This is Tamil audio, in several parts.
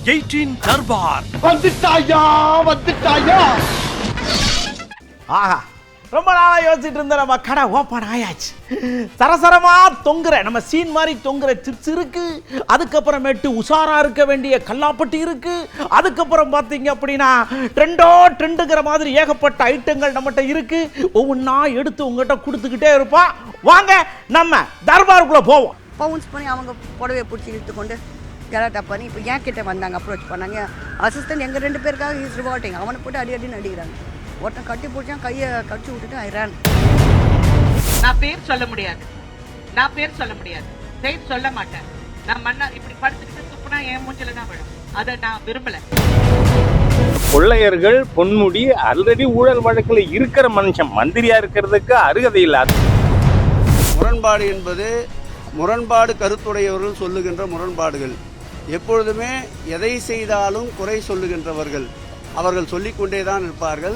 18 தர்பார் வந்துட்டாயா வந்துட்டாயா. ஆஹா, ரொம்ப நாளாக யோசிச்சுட்டு இருந்த நம்ம கடை ஓப்பன் ஆயாச்சு. சரசரமா தொங்குற நம்ம சீன் மாதிரி தொங்குற சிப்ஸ் இருக்கு, அதுக்கப்புறமேட்டு உஷாரா இருக்க வேண்டிய கல்லாப்பட்டி இருக்கு, அதுக்கப்புறம் பார்த்தீங்க அப்படின்னா ட்ரெண்டுங்கிற மாதிரி ஏகப்பட்ட ஐட்டங்கள் நம்மகிட்ட இருக்கு. ஒவ்வொன்றா எடுத்து உங்ககிட்ட கொடுத்துக்கிட்டே இருப்பான். வாங்க நம்ம தர்பாருக்குள்ள போவோம். பவுன்ஸ் பண்ணி அவங்க புடவையை பிடிச்சி இழுத்துக்கொண்டு கலாட்டா பண்ணி இப்போ என் கிட்ட வந்தாங்க, அப்ரோச் பண்ணாங்க. அசிஸ்டன்ட் எங்கள் 2 பேருக்காக இஸ் ரிவார்ட்டிங். அவனை போட்டு அடின்னு அடிக்கிறாங்க. ஒருத்தன் கட்டி பிடிச்சான், கையை கடிச்சு விட்டுட்டு ஐரான். நான் பேர் சொல்ல முடியாது, பேர் சொல்ல மாட்டேன். நான் மன்னர் இப்படி படுத்துக்கிட்டு துப்புனா என் மூஞ்சில தான் விழும். அதை நான் விரும்பல. கொள்ளையர்கள் பொன்முடி ஆல்ரெடி ஊழல் வழக்கில் இருக்கிற மனுஷன், மந்திரியா இருக்கிறதுக்கு அருகதை இல்லாத. முரண்பாடு என்பது முரண்பாடு கருத்துடையவர்கள் சொல்லுகின்ற முரண்பாடுகள். எப்பொழுதுமே எதை செய்தாலும் குறை சொல்லுகின்றவர்கள் அவர்கள் சொல்லிக்கொண்டே தான் இருப்பார்கள்.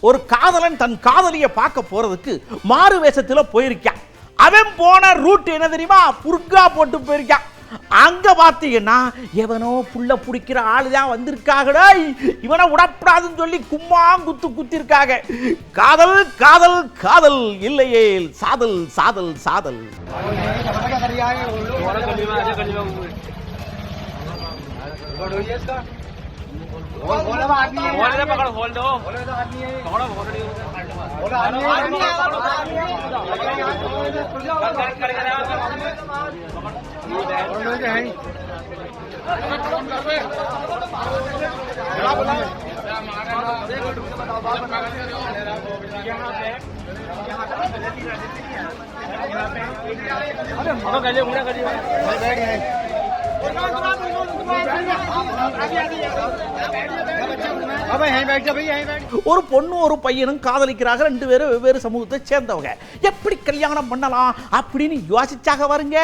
ஒரு காதலன் தன் காதலியை பார்க்க போறதுக்கு மாறு வேஷத்துல போயிருக்கான். அவன் போன ரூட் என்ன தெரியுமா? புர்கா போட்டு போயிருக்கான். அங்க பாத்தீங்கன்னா எவனோ புள்ள பிடிக்கிற ஆளுதான் வந்திருக்காங்கடா, இவனை விடப்படாதுன்னு சொல்லி கும்மாங்குத்து குத்திருக்காங்க. காதல் காதல் காதல் இல்லையே சாதல் சாதல் சாதல். ஒரு பொண்ணு ஒரு பையனும் காதலிக்கிறாங்க. 2 பேரும் வெவ்வேறு சமூகத்தை சேர்ந்தவங்க. எப்படி கல்யாணம் பண்ணலாம் அப்படின்னு யோசிச்சாக வருங்க.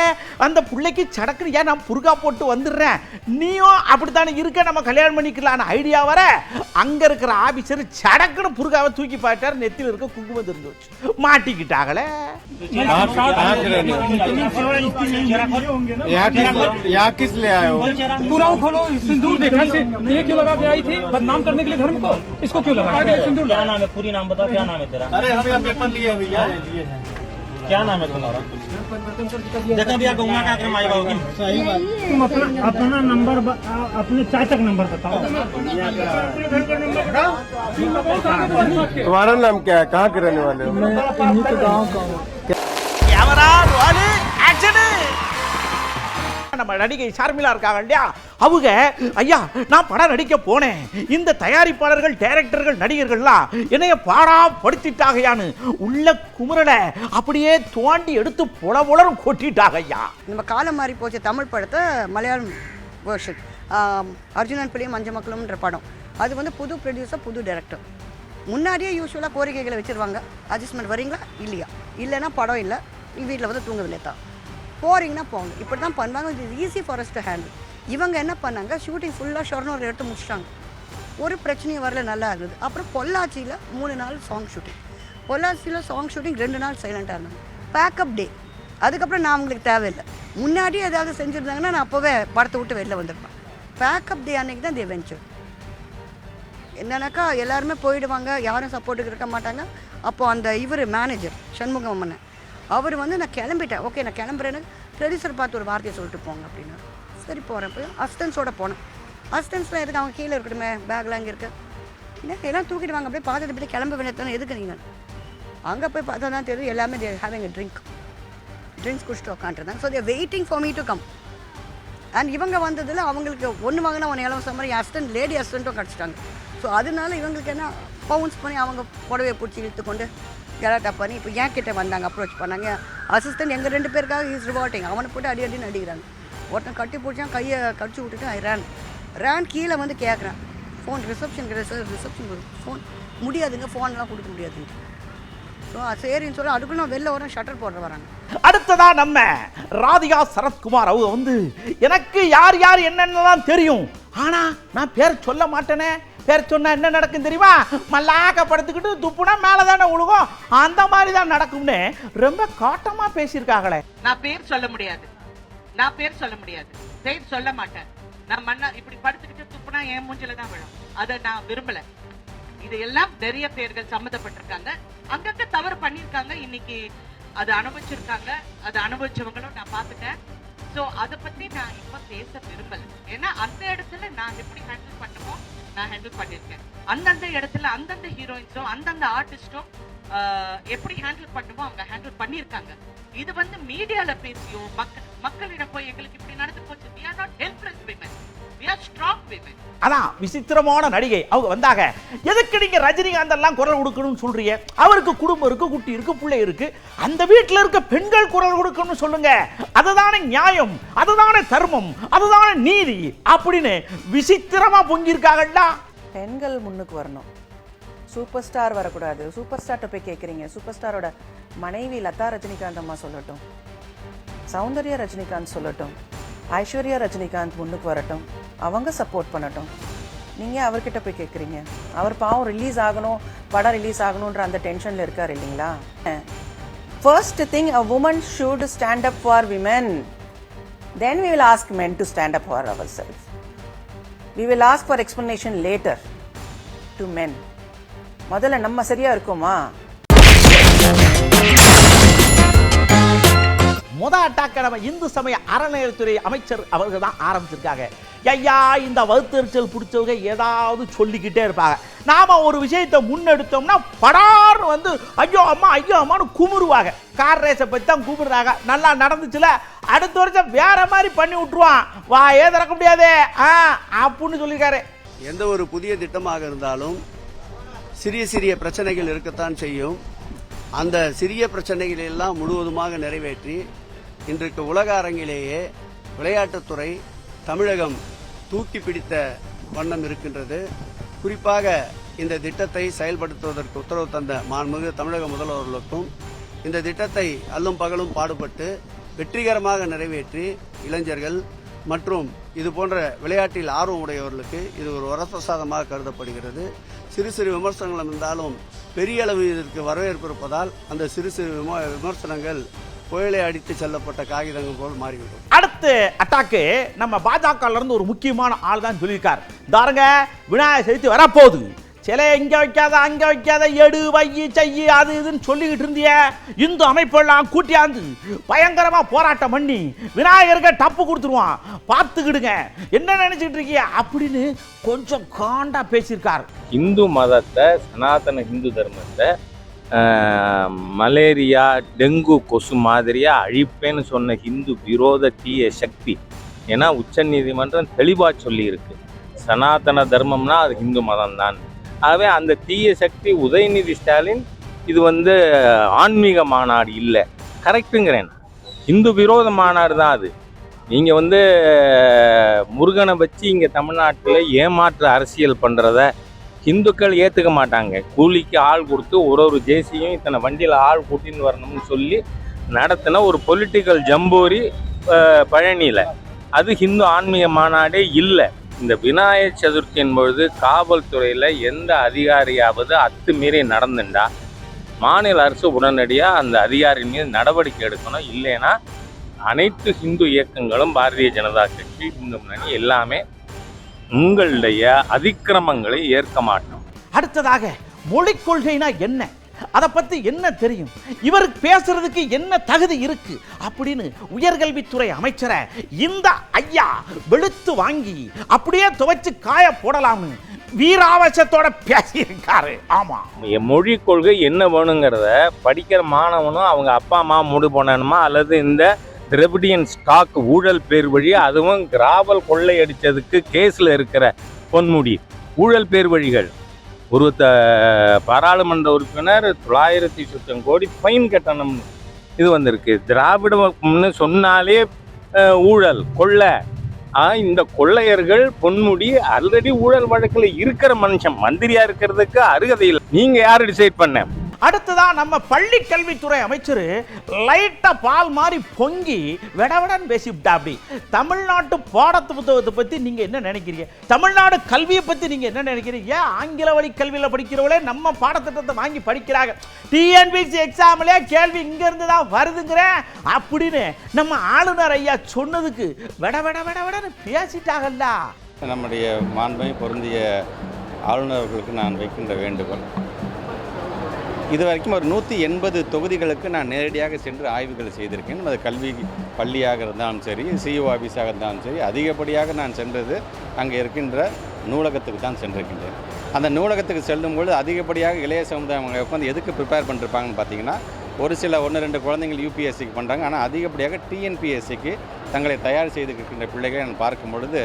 அந்த பிள்ளைக்கு சடக்குன்னு ஏன் நான் புர்கா போட்டு வந்துடுறேன், நீயும் அப்படித்தானே இருக்க, நம்ம கல்யாணம் பண்ணிக்கலான்னு ஐடியா வர அங்க இருக்கிற ஆபீசர் சடக்குன்னு புர்காவை தூக்கி பாட்டார். நெத்தியில் இருக்க குங்குமம் தெரிஞ்சு வச்சு மாட்டிக்கிட்டாங்களே. किस ले आए हो? पूरा खोलो, सिंदूर देखा से ये क्यों लगा के आई थी? बदनाम करने के लिए धर्म को, इसको क्यों लगा? सिंदूर क्या नाम है? पूरी नाम बताओ, क्या नाम है तेरा? अरे हमें पेपर लिए भैया, क्या नाम है तुम्हारा? देखा भैया गंगा का आक्रम आएगा होगी। सही बात। तुम अपना नंबर अपने चाचा का नंबर बताओ। तुम्हारा नाम क्या है? कहाँ के रहने वाले हो? मैं इन्हीं के गाँव का हूँ। Camera role action. நம்ம நடிகை ஷர்மிளா இருக்காங்க இல்லையா, அவங்க ஐயா நான் படம் நடிக்க போனேன், இந்த தயாரிப்பாளர்கள் டைரக்டர்கள் நடிகர்கள்லாம் என்னைய பாடா படுத்திட்டாகையான்னு உள்ள குமுறலை அப்படியே தோண்டி எடுத்து புலவுலரும் கொட்டிட்டாங்க ஐயா. நம்ம காலம் மாறி போச்சு தமிழ் படத்தை மலையாளம் வேர்ஷன் அர்ஜுனன் பிள்ளையும் மஞ்ச மக்களும்ன்ற படம். அது வந்து புது ப்ரொடியூசர் புது டைரக்டர். முன்னாடியே யூஸ்வலாக கோரிக்கைகளை வச்சுருவாங்க. அட்ஜஸ்ட்மெண்ட் வரீங்களா இல்லையா, இல்லைன்னா படம் இல்லை, நீங்கள் வீட்டில் வந்து தூங்கவில்லை தான், போகிறீங்கன்னா போங்க, இப்படி தான் பண்ணுவாங்க. இது easy for us to handle. இவங்க என்ன பண்ணாங்க, ஷூட்டிங் ஃபுல்லாக ஷொர்ணூர் எடுத்து முடிச்சிட்டாங்க. ஒரு பிரச்சனையும் வரல, நல்லா இருந்தது. அப்புறம் பொள்ளாச்சியில் 3 நாள் சாங் ஷூட்டிங், பொள்ளாச்சியில் சாங் ஷூட்டிங் 2 நாள் சைலண்ட்டாக இருந்தாங்க. பேக்கப் டே. அதுக்கப்புறம் நான் அவங்களுக்கு தேவையில்லை. முன்னாடியே ஏதாவது செஞ்சுருந்தாங்கன்னா நான் அப்போவே படத்தை விட்டு வெளில வந்திருப்பேன். பேக்கப் டே அன்றைக்கி தான் தே வெஞ்சர். என்னன்னாக்கா எல்லாருமே போயிடுவாங்க, யாரும் சப்போர்ட்டுக்கு இருக்க மாட்டாங்க. அப்போது அந்த இவர் மேனேஜர் சண்முகம் அம்மன் அவர் வந்து நான் கிளம்பிட்டேன், ஓகே நான் கிளம்புறேன்னு ப்ரொடியூசர் பார்த்து ஒரு வார்த்தையை சொல்லிட்டு போங்க அப்படின்னு. சரி போகிறேன். போய் அசிஸ்டன்ஸோட போனேன். அசிஸ்டன்ஸ்லாம் எதுக்கு, அவங்க கீழே இருக்கட்டுமே, பேக்லாம் இங்கே இருக்கு, என்ன எல்லாம் தூக்கிட்டு வாங்க, அப்படியே பார்த்துட்டு போய் கிளம்ப வேண்டியதானே, எதுக்கு நீங்கள்? அங்கே போய் பார்த்தா தான் தெரியும் எல்லாமே ஹேவிங் ட்ரிங்க்ஸ் குடிச்சிட்டு உட்காந்துருந்தாங்க. So there waiting for me to come. And இவங்க வந்ததில் அவங்களுக்கு ஒன்று வாங்கினா ஒன்று இலவசம் மாதிரி அசிஸ்டன்ட் லேடி அசிஸ்டண்ட்டும் கிடச்சிட்டாங்க. ஸோ அதனால இவங்களுக்கு என்ன பவுன்ஸ் பண்ணி அவங்க புடவையை பிடிச்சி இழுத்துக்கொண்டு கலாட்டா பண்ணி இப்போ என் கிட்ட வந்தாங்க, அப்ரோச் பண்ணாங்க. அசிஸ்டன்ட் எங்கள் 2 பேருக்காக இஸ் ரிவார்ட்டிங். அவனை போட்டு அடின்னு அடிக்கிறாங்க. ஒருத்தன் கட்டி பிடிச்சான், கையை கடிச்சு விட்டுட்டு ரேன் கீழே வந்து கேட்குறேன், ஃபோன் ரிசப்ஷன் கிடையாது சார், ரிசப்ஷன் ஃபோன் முடியாதுங்க, ஃபோன்லாம் கொடுக்க முடியாதுங்க. ஸோ சரின்னு சொல்லி அதுக்குள்ள நான் வெளில வரேன், ஷட்டர் போடுற வராங்க. அடுத்ததா நம்ம ராதிகா சரத்குமார் அவங்க வந்து எனக்கு யார் யார் என்னென்னலாம் தெரியும் ஆனா நான் பேர் சொல்ல மாட்டேனே, பேர் சொன்னா என்ன நடக்கும் தெரியுமா? மல்லாக்க படுத்துக்கிட்டு துப்புனா மேலே தானே விழுகும், அந்த மாதிரி தான் நடக்கும்னு ரொம்ப காட்டமா பேசியிருக்காங்களே. நான் பேர் சொல்ல முடியாது, பேர் சொல்ல மாட்டேன். நான் மண்ணா இப்படி படுத்துக்கிட்டு துப்புனா என் மூஞ்சில தான் விழும். அதை நான் விரும்பல. இது எல்லாம் நிறைய பேர்கள் சம்மந்தப்பட்டிருக்காங்க, அங்கங்க தவறு பண்ணியிருக்காங்க, இன்னைக்கு அது அனுபவிச்சிருக்காங்க, அது அனுபவிச்சவங்களும் நான் பார்த்துட்டேன். ஸோ அதை பத்தி நான் இப்ப பேச விரும்பல. ஏன்னா அந்த இடத்துல நான் எப்படி ஹேண்டில் பண்ணுமோ நான் ஹேண்டில் பண்ணியிருக்கேன். அந்தந்த இடத்துல அந்தந்த ஹீரோயின்ஸும் அந்தந்த ஆர்டிஸ்டும் எப்படி ஹேண்டில் பண்ணுமோ அவங்க ஹேண்டில் பண்ணியிருக்காங்க. இது வந்து மீடியால பேசியோ மக்களிடம் போய் எங்களுக்கு இப்படி நடந்து போச்சு, we are not helpless women, we are strong women. அதான் விசித்திரமான நடிகை அவங்க வந்தாங்க. எதுக்கு நீங்க ரஜினிகாந்த் எல்லாம் குரல் கொடுக்கணும்னு சொல்றீங்க? அவருக்கு குடும்பம் இருக்கு, குட்டி இருக்கு, பிள்ளை இருக்கு, அந்த வீட்டுல இருக்க பெண்கள் குரல் கொடுக்கணும்னு சொல்லுங்க. அதுதானே நியாயம், அதுதானே தர்மம், அதுதானே நீதி அப்படின்னு விசித்திரமா பொங்கியிருக்காங்கல்ல. பெண்கள் முன்னுக்கு வரணும், சூப்பர் ஸ்டார் வரக்கூடாது. சூப்பர் ஸ்டார்ட்ட போய் கேட்குறீங்க, சூப்பர் ஸ்டாரோட மனைவி லதா ரஜினிகாந்த் அம்மா சொல்லட்டும், சௌந்தர்யா ரஜினிகாந்த் சொல்லட்டும், ஐஸ்வர்யா ரஜினிகாந்த் முன்னுக்கு வரட்டும், அவங்க சப்போர்ட் பண்ணட்டும். நீங்கள் அவர்கிட்ட போய் கேட்குறீங்க. அவர் பாவம் ரிலீஸ் ஆகணும், படம் ரிலீஸ் ஆகணுன்ற அந்த டென்ஷனில் இருக்கார் இல்லைங்களா? First thing, a woman should stand up for women. Then we will ask men to stand up for ourselves. We will ask for explanation later to men. முதல்ல நம்ம சரியா இருக்கோமா? அட்டாக்க நம்ம இந்து சமய அறநிலையத்துறை அமைச்சர் அவர்கள் தான் ஆரம்பிச்சிருக்காங்க. ஐயா, இந்த வகுத்தறிச்சல் பிடிச்சவங்க ஏதாவது சொல்லிக்கிட்டே இருப்பாங்க. நாம ஒரு விஷயத்தை முன்னெடுத்தோம்னா படார் வந்து ஐயோ அம்மான்னு குமுறுவாங்க. கார் ரேஸை பற்றி தான் குமுறுறாங்க. நல்லா நடந்துச்சுல, அடுத்த வருஷம் வேற மாதிரி பண்ணி விட்டுருவான், வா திறக்க முடியாதே அப்படின்னு சொல்லியிருக்காரு. எந்த ஒரு புதிய திட்டமாக இருந்தாலும் சிறிய சிறிய பிரச்சனைகள் இருக்கத்தான் செய்யும். அந்த சிறிய பிரச்சனைகளை எல்லாம் முழுவதுமாக நிறைவேற்றி இன்றைக்கு உலக அரங்கிலேயே விளையாட்டுத்துறை தமிழகம் தூக்கி பிடித்த வண்ணம் இருக்கின்றது. குறிப்பாக இந்த திட்டத்தை செயல்படுத்துவதற்கு உத்தரவு தந்த மாண்புமிகு தமிழக முதல்வர்களுக்கும் இந்த திட்டத்தை அல்லும் பகலும் பாடுபட்டு வெற்றிகரமாக நிறைவேற்றி இளைஞர்கள் மற்றும் இது போன்ற விளையாட்டில் ஆர்வம் உடையவர்களுக்கு இது ஒரு வரப்பிரசாதமாக கருதப்படுகிறது. சிறு சிறு விமர்சனங்கள் இருந்தாலும் பெரிய அளவு இதற்கு வரவேற்பு இருப்பதால் அந்த சிறு சிறு விமர்சனங்கள் புயலை அடித்து செல்லப்பட்ட காகிதங்கள் போல் மாறிவிடும். அடுத்து அட்டாக்கு நம்ம பாஜக இருந்து ஒரு முக்கியமான ஆள் தான் சொல்லியிருக்கார். தாருங்க, விநாயகர் சதுர்த்தி வரப்போகுது, சிலை இங்க வைக்காத அங்க வைக்காத, எடு வையி செய்யி அது இதுன்னு சொல்லிக்கிட்டு இருந்திய இந்து அமைப்பெல்லாம் கூட்டியாந்து பயங்கரமா போராட்டம் பண்ணி விநாயகருக்கு டப்பு கொடுத்துருவான், பார்த்துக்கிடுங்க, என்ன நினைச்சிட்டு இருக்கீங்க அப்படின்னு கொஞ்சம் காண்டா பேசியிருக்கார். இந்து மதத்தை, சனாதன இந்து தர்மத்தை மலேரியா டெங்கு கொசு மாதிரியா அழிப்பேன்னு சொன்ன இந்து விரோத தீய சக்தி. ஏன்னா உச்ச நீதிமன்றம் தெளிவாக சொல்லி இருக்கு, சனாதன தர்மம்னா அது இந்து மதம் தான். ஆகவே அந்த தீய சக்தி உதயநிதி ஸ்டாலின் இது வந்து ஆன்மீக மாநாடு இல்லை, கரெக்டுங்கிறேன், இந்து விரோத மாநாடு தான் அது. நீங்கள் வந்து முருகனை வச்சு இங்கே தமிழ்நாட்டில் ஏமாற்று அரசியல் பண்ணுறத இந்துக்கள் ஏற்றுக்க மாட்டாங்க. கூலிக்கு ஆள் கொடுத்து ஒரு ஜேசியும் இத்தனை வண்டியில் ஆள் கூட்டின்னு வரணும்னு சொல்லி நடத்தின ஒரு பொலிட்டிக்கல் ஜம்போரி பழனியில், அது ஹிந்து ஆன்மீக மாநாடே இல்லை. இந்த விநாயகர் சதுர்த்தியின் பொழுது காவல்துறையில் எந்த அதிகாரியாவது அத்துமீறி நடந்துட்டா மாநில அரசு உடனடியாக அந்த அதிகாரி மீது நடவடிக்கை எடுக்கணும். இல்லைன்னா அனைத்து ஹிந்து இயக்கங்களும், பாரதிய ஜனதா கட்சி, இந்து முன்னணி எல்லாமே உங்களுடைய அதிக்கிரமங்களை ஏற்க மாட்டோம். அடுத்ததாக மொழி கொள்கைனா என்ன, அதை பத்தி என்ன தெரியும், இவருக்கு பேசுறதுக்கு என்ன தகுதி இருக்கு அப்படின்னு உயர்கல்வித்துறை அமைச்சரை இந்த ஐயா வெளுத்து வாங்கி அப்படியே துவைச்சு காய போடலாம்னு வீராவசத்தோட பேசியிருக்காரு. ஆமா, மொழி கொள்கை என்ன வேணுங்கிறத படிக்கிற மாணவனும் அவங்க அப்பா அம்மா முடிவு பண்ணணுமா, அல்லது இந்த திரவிடியன் ஸ்டாக் ஊழல் பேர் வழி, அதுவும் கிராவல் கொள்ளையடிச்சதுக்கு கேஸில் இருக்கிற பொன்முடி ஊழல் பேர் வழிகள், ஒரு பாராளுமன்ற உறுப்பினர் 900 கோடி ஃபைன் கட்டணம்னு இது வந்திருக்கு. திராவிடம்னு சொன்னாலே ஊழல் கொள்ளை. இந்த கொள்ளையர்கள் பொன்முடி ஆல்ரெடி ஊழல் வழக்கில் இருக்கிற மனுஷன், மந்திரியா இருக்கிறதுக்கு அருகதை இல்லை. நீங்க யாரு டிசைட் பண்ண? அடுத்ததான் நம்ம பள்ளி கல்வித்துறை அமைச்சர் லைட்டா பால் மாதிரி பொங்கி விடவிடன்னு பேசிவிட்டா. அப்படி தமிழ்நாட்டு பாடத்து புத்தகத்தை பத்தி நீங்க என்ன நினைக்கிறீங்க? தமிழ்நாடு கல்வியை பத்தி நீங்க என்ன நினைக்கிறீங்க? ஆங்கில வழி கல்வியில் படிக்கிறவங்களே நம்ம பாடத்திட்டத்தை வாங்கி படிக்கிறாங்க. டிஎன்பிஎஸ்சி எக்ஸாம்ல கேள்வி இங்க இருந்து தான் வருதுங்கிறேன் அப்படின்னு நம்ம ஆளுநர் ஐயா சொன்னதுக்கு விடவிடன்னு பேசிட்டாங்கல்ல. நம்முடைய மாண்பை பொருந்திய ஆளுநர்களுக்கு நான் வைக்கின்ற வேண்டுகோள், இதுவரைக்கும் ஒரு 180 தொகுதிகளுக்கு நான் நேரடியாக சென்று ஆய்வுகள் செய்திருக்கேன். அது கல்வி பள்ளியாக இருந்தாலும் சரி, சிஇஓ ஆஃபீஸாக இருந்தாலும் சரி, அதிகப்படியாக நான் சென்றது அங்கே இருக்கின்ற நூலகத்துக்கு தான் சென்றிருக்கின்றேன். அந்த நூலகத்துக்கு செல்லும்பொழுது அதிகப்படியாக இளைய சமுதாயம் அவங்க உட்காந்து எதுக்கு ப்ரிப்பேர் பண்ணிருப்பாங்கன்னு பார்த்தீங்கன்னா, ஒரு சில 1-2 குழந்தைங்கள் யூபிஎஸ்சிக்கு பண்ணுறாங்க. ஆனால் அதிகப்படியாக டிஎன்பிஎஸ்சிக்கு தங்களை தயார் செய்து இருக்கின்ற பிள்ளைகளை நான் பார்க்கும் பொழுது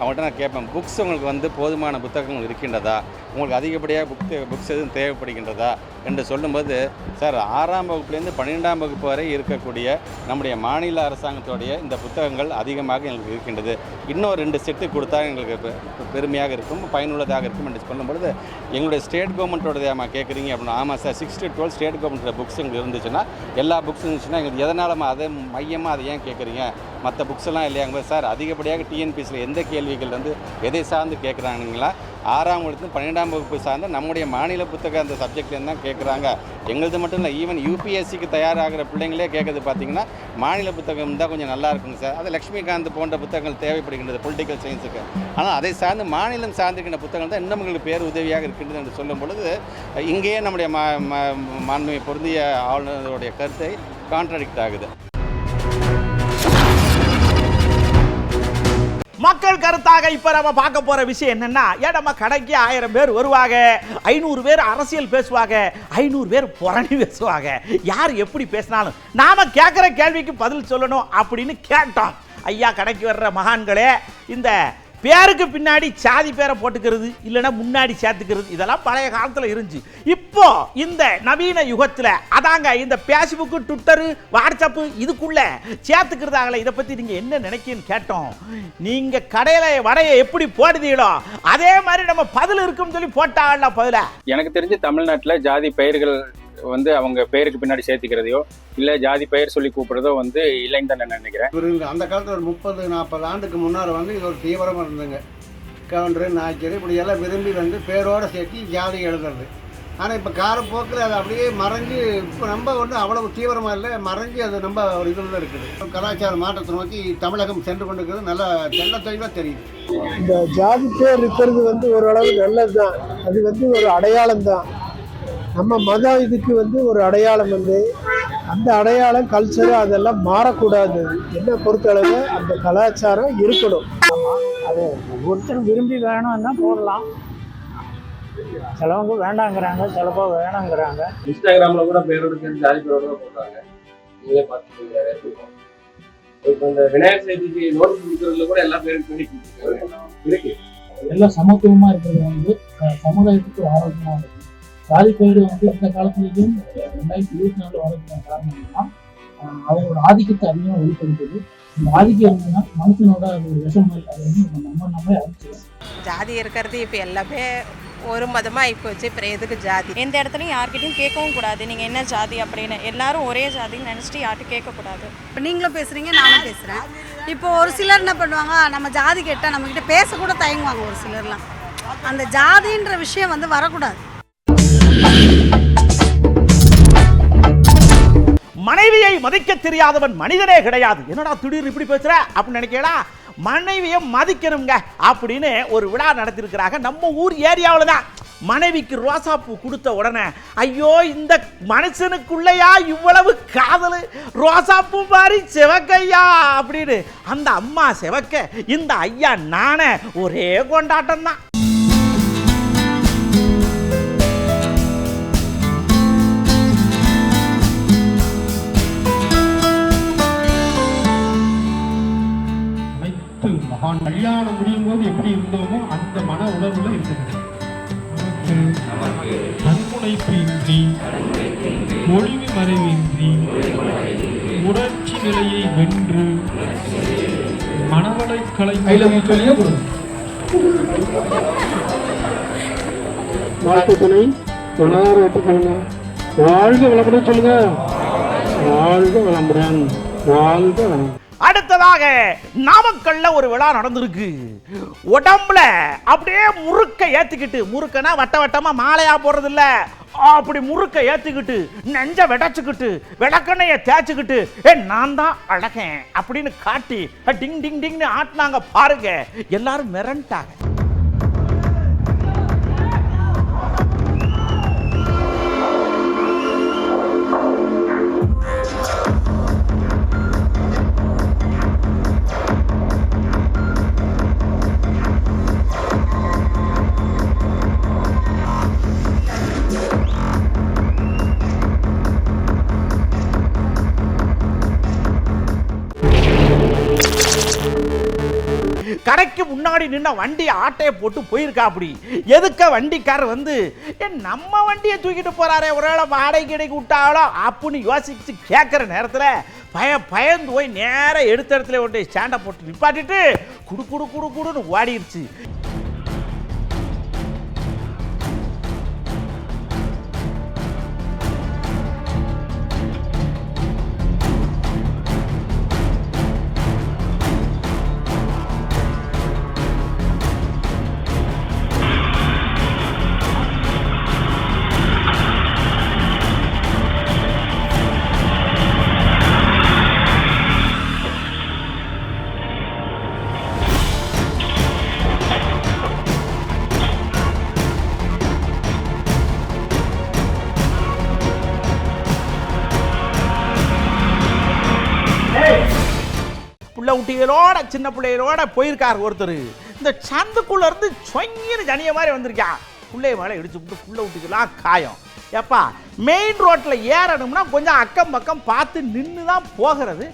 அவங்கள்ட்ட நான் கேட்பேன், புக்ஸ் உங்களுக்கு போதுமான புத்தகங்கள் இருக்கின்றதா, உங்களுக்கு அதிகப்படியாக புக்ஸ் எதுவும் தேவைப்படுகின்றதா என்று சொல்லும்போது, சார் 6ஆம் வகுப்புலேருந்து 12ஆம் வகுப்பு வரை இருக்கக்கூடிய நம்முடைய மாநில அரசாங்கத்தோடைய இந்த புத்தகங்கள் அதிகமாக எங்களுக்கு இருக்கின்றது, இன்னும் 2 செட்டு கொடுத்தா எங்களுக்கு பெருமையாக இருக்கும், பயனுள்ளதாக இருக்கும் என்று சொல்லும்பொழுது, எங்களுடைய ஸ்டேட் கவர்மெண்ட்டோடதையாமா கேட்குறீங்க அப்படின்னா, ஆமாம் சார் 6 to 12 ஸ்டேட் கவர்மெண்ட்டோட புக்ஸ் எங்களுக்கு இருந்துச்சுன்னா, எல்லா புக்ஸ் இருந்துச்சுன்னா எங்களுக்கு எதனாலமா அதை மையமாக அதை ஏன் கேட்குறீங்க, மற்ற புக்ஸ் எல்லாம் இல்லையாங்க சார். அதிகப்படியாக டிஎன்பிஎஸ்சியில் எந்த கேள்விகள் எதை சார்ந்து கேட்குறாங்களா, 6ஆம் வகுப்பு 12ஆம் வகுப்பு சார்ந்த நம்முடைய மாநில புத்தகம் அந்த சப்ஜெக்ட்லேருந்து தான் கேட்குறாங்க. எங்களது மட்டும் இல்லை, ஈவன் யூபிஎஸ்சிக்கு தயாராகிற பிள்ளைங்களே கேட்குறது பார்த்தீங்கன்னா மாநில புத்தகம் தான் கொஞ்சம் நல்லா இருக்குங்க சார். அது லக்ஷ்மிகாந்த் போன்ற புத்தகங்கள் தேவைப்படுகின்றது பொலிட்டிக்கல் சயின்ஸுக்கு. ஆனால் அதை சார்ந்து மாநிலம் சார்ந்திருக்கின்ற புத்தகங்கள் தான் இன்னும் உங்களுக்கு பேர் உதவியாக இருக்கின்றது என்று சொல்லும் பொழுது, இங்கேயே நம்முடைய மாண்புமிகு பொருந்திய ஆளுநருடைய கருத்தை கான்ட்ராடிக்ட் ஆகுது. மக்கள் கருத்தாக இப்ப நம்ம பார்க்க போற விஷயம் என்னன்னா, நம்ம கடைக்கு 1000 பேர் வருவாங்க, 500 பேர் அரசியல் பேசுவாங்க, 500 பேர் புரணி பேசுவாங்க. யார் எப்படி பேசினாலும் நாம கேட்கிற கேள்விக்கு பதில் சொல்லணும் அப்படின்னு கேட்டோம். ஐயா, கடைக்கு வர்ற மகான்களே, இந்த பேருக்கு பின்னாடி சாதி பேரை போட்டுக்கிறது இல்லைன்னா முன்னாடி சேர்த்துக்கிறது இதெல்லாம் பழைய காலத்தில் இருந்துச்சு. இப்போ இந்த நவீன யுகத்தில் அதாங்க இந்த ஃபேஸ்புக்கு, ட்விட்டரு, வாட்ஸ்அப்பு இதுக்குள்ள சேர்த்துக்கிறதாங்களே, இதை பற்றி நீங்கள் என்ன நினைக்கின்னு கேட்டோம். நீங்கள் கடையில் வடையை எப்படி போடுதீங்களோ அதே மாதிரி நம்ம பதில் இருக்குன்னு சொல்லி போட்டாங்கல்ல பதில. எனக்கு தெரிஞ்சு தமிழ்நாட்டில் ஜாதி பெயர்கள் அவங்க பெயருக்கு பின்னாடி சேர்த்துக்கிறதையோ இல்லை ஜாதி பெயர் சொல்லி கூப்பிட்றதோ இல்லைன்னு தான் நான் நினைக்கிறேன். அந்த காலத்தில் ஒரு 30-40 ஆண்டுக்கு முன்னால் இது ஒரு தீவிரமாக இருந்துங்க. கவுண்டரு, நாய்க்கர் இப்படி எல்லாம் விரும்பி பேரோடு சேர்த்து ஜாதி எழுதுறது. ஆனால் இப்போ காலப்போக்கில் அது அப்படியே மறைஞ்சு, இப்போ நம்ம அவ்வளவு தீவிரமாக இல்லை, மறைஞ்சு அது நம்ம ஒரு இதில் தான் இருக்குது. கலாச்சார மாற்றத்தை நோக்கி தமிழகம் சென்று கொண்டு இருக்கிறது நல்லா தெள்ள தெளிவாக தெரியுது. இந்த ஜாதி பேர் இருக்கிறது ஓரளவு நல்லது தான். அது ஒரு அடையாளம் தான். நம்ம மதம் இதுக்கு ஒரு அடையாளம். அந்த அடையாளம் கல்ச்சரு அதெல்லாம் மாறக்கூடாது. என்ன பொறுத்தளவு அந்த கலாச்சாரம் இருக்கணும். அது ஒவ்வொருத்தரும் விரும்பி வேணும்னா போடலாம். சிலவங்க வேண்டாங்கிறாங்க, சிலப்போ வேணாங்கிறாங்க. இன்ஸ்டாகிராமில் கூட பேரோட சேர்ந்து ஜாதி பேரோட தான் போடுறாங்க. நீங்களே பார்த்துருக்கீங்க. இப்போ இந்த விநாயகர் சதுர்த்திக்கு நோட்டீஸ் கொடுக்கறதுல கூட எல்லா பேருக்கு இருக்கு. எல்லாம் சமத்துவமாக இருக்கிறது சமுதாயத்துக்கு ஆரோக்கியமாக இருக்கு. ஜாதி பெயர் இந்த காலத்துலேயும் 2024 வரதுக்கான காரணம் என்னன்னா, அவங்களோட ஆதிக்கத்தை அதிகமாக வெளிப்படுத்துது. இந்த ஆதிக்கம் என்னன்னா மனுஷனோட ஒரு விஷம் மாதிரி, அதை நம்மளே அழிச்சிடும். ஜாதி இருக்கிறது இப்போ எல்லாமே ஒரு மதமாக ஆகிப்போச்சு. அப்புறம் எதுக்கு ஜாதி? எந்த இடத்துலையும் யார்கிட்டையும் கேட்கவும் கூடாது நீங்கள் என்ன ஜாதி அப்படின்னு. எல்லாரும் ஒரே ஜாதின்னு நினச்சிட்டு யார்கிட்டும் கேட்கக்கூடாது. இப்போ நீங்களும் பேசுகிறீங்க, நானும் பேசுகிறேன். இப்போ ஒரு சிலர் என்ன பண்ணுவாங்க, நம்ம ஜாதி கேட்டால் நம்மக்கிட்ட பேசக்கூட தயங்குவாங்க. ஒரு சிலர்லாம் அந்த ஜாதின்ற விஷயம் வரக்கூடாது. மனைவியை மதிக்க தெரியாதவன் மனிதனே கிடையாது. என்னடா திடீர் இப்படி பேசுற அப்படின்னு நினைக்கலா. மனைவியை மதிக்கணுங்க அப்படின்னு ஒரு விழா நடத்திருக்கிறாங்க நம்ம ஊர் ஏரியாவில் தான். மனைவிக்கு ரோசாப்பூ கொடுத்த உடனே, ஐயோ இந்த மனுஷனுக்குள்ளையா இவ்வளவு காதல், ரோசாப்பூ மாதிரி செவக்கையா அப்படின்னு அந்த அம்மா செவக்க, இந்த ஐயா நானே ஒரே கொண்டாட்டம் தான். கல்யாணம் முடியும் போது எப்படி இருந்தோமோ அந்த மன உணர்வுல இருக்கிறது. தன்முனைப்பு இன்றி, ஒளிவு மறைவின்றி, உணர்ச்சி நிலையை வென்று மனவளை கலை வாழ்த்துக்களை 16 ஏற்றுக்கொள்ளுங்க. வாழ்க வளமுடன் சொல்லுங்க. வாழ்க வளமுடன், வாழ்க வளமுடன். அடுத்ததாக நாமக்கல்ல ஒரு விழா நடந்திருக்கு. உடம்புல அப்படியே முறுக்க ஏத்திக்கிட்டு, முறுக்கனா வட்ட வட்டமா மாலையா போடுறது இல்ல, அப்படி முறுக்க ஏத்திக்கிட்டு நெஞ்ச வெடச்சுக்கிட்டு விளக்கண்ணைய தேய்ச்சிக்கிட்டு நான் தான் அழகேன் அப்படின்னு காட்டி டிங் டிங் டிங்னு ஆட்டினாங்க பாருங்க. எல்லாரும் மிரண்டாங்க. கடைக்கு முன்னாடி நின்ன வண்டியை ஆட்டையை போட்டு போயிருக்கா. அப்படி எதுக்க வண்டிக்காரர் வந்து நம்ம வண்டியை தூக்கிட்டு போறாரே, ஒருவேளை வாடகை கிடைக்கு விட்டாலோ அப்படின்னு யோசிச்சு கேட்குற நேரத்தில் பயந்து போய் நேராக எடுத்த இடத்துல ஒன்றை ஸ்டாண்டை போட்டு நிப்பாட்டிட்டு குடு குடு குடு குடுன்னு ஓடிடுச்சு. குட்டிகளோட சின்ன பிள்ளைகளோட போயிருக்கார் ஒருத்தர். இந்த சந்துக்குள்ள இருந்து சொங்கின்னு ஜனிய மாதிரி வந்திருக்கான். பிள்ளைய மேலே இடிச்சு விட்டு புள்ள விட்டுக்கலாம் காயம். எப்பா மெயின் ரோட்ல ஏறணும்னா கொஞ்சம் அக்கம் பக்கம் பார்த்து நின்று தான் போகிறது.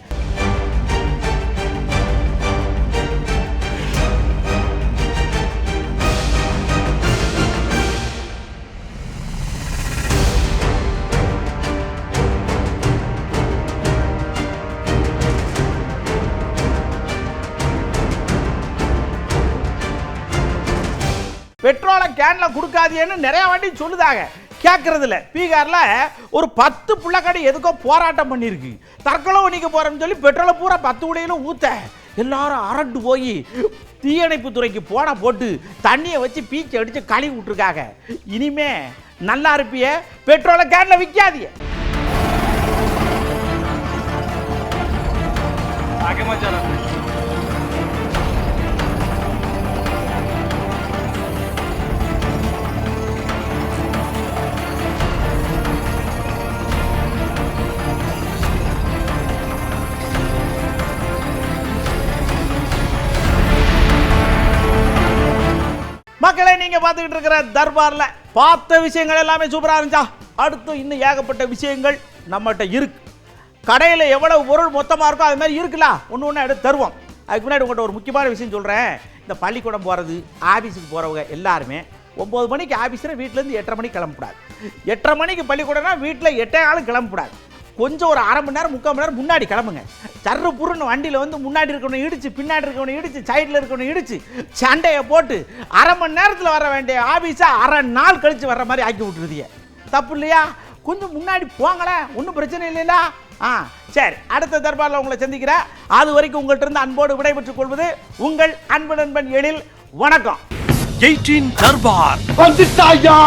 பெட்ரோலை கேன்ல கொடுக்காதேன்னு நிறைய வாட்டி சொல்லுதாங்க, கேட்கறது இல்லை. பீகார்ல ஒரு 10 புள்ளக்கடை எதுக்கோ போராட்டம் பண்ணியிருக்கு. தற்கொலை நீக்க போறோம்னு சொல்லி பெட்ரோலை பூரா 10 உடையிலும் ஊத்த எல்லாரும் அரண்டு போய் தீயணைப்பு துறைக்கு போட்டு தண்ணியை வச்சு பீச்சை அடிச்சு கழுவி விட்டுருக்காங்க. இனிமே நல்லா இருப்பிய, பெட்ரோலை கேன்ல விற்காதிய. மக்களை நீங்க பார்த்துக்கிட்டு இருக்கிற தர்பார்ல பார்த்த விஷயங்கள் எல்லாமே சூப்பரா இருந்துச்சா? அடுத்து இன்னும் ஏகப்பட்ட விஷயங்கள் நம்மகிட்ட இருக்கு. கடையில் எவ்வளவு பொருள் மொத்தமாக இருக்கோ அது மாதிரி இருக்குல்ல, ஒன்று ஒன்று எடுத்து தருவோம். அதுக்கு முன்னாடி உங்கள்கிட்ட ஒரு முக்கியமான விஷயம் சொல்கிறேன். இந்த பள்ளிக்கூடம் போகிறது, ஆஃபீஸுக்கு போகிறவங்க எல்லாருமே 9 மணிக்கு ஆஃபீஸில் வீட்டிலேருந்து 8:30 மணிக்கு கிளம்பக்கூடாது. 8:30 மணிக்கு பள்ளிக்கூடம்னா வீட்டில் 8:15 கிளம்பக்கூடாது. கொஞ்சம் ஒரு அரை மணி நேரம் 3/4 மணி நேரம் முன்னாடி கிளம்புங்க. சர்ரு புருன்னு வண்டியில் வந்து முன்னாடி இருக்கவனை இடிச்சு, பின்னாடி இருக்கவனை இடிச்சு, சைடில் இருக்கவனை இடிச்சு சண்டையை போட்டு அரை மணி நேரத்தில் வர வேண்டிய ஆஃபீஸை அரை நாள் கழித்து வர்ற மாதிரி ஆக்கி விட்டுருதிய. தப்பு இல்லையா? கொஞ்சம் முன்னாடி போங்களேன், ஒன்றும் பிரச்சனை இல்லைல்ல. சரி, அடுத்த தர்பாரில் உங்களை சந்திக்கிறேன். அது வரைக்கும் உங்கள்கிட்ட இருந்து அன்போடு விடைபெற்றுக் கொள்வது உங்கள் அன்பு நண்பன் எழில். வணக்கம். 18 தர்பார் வந்துட்டாயா.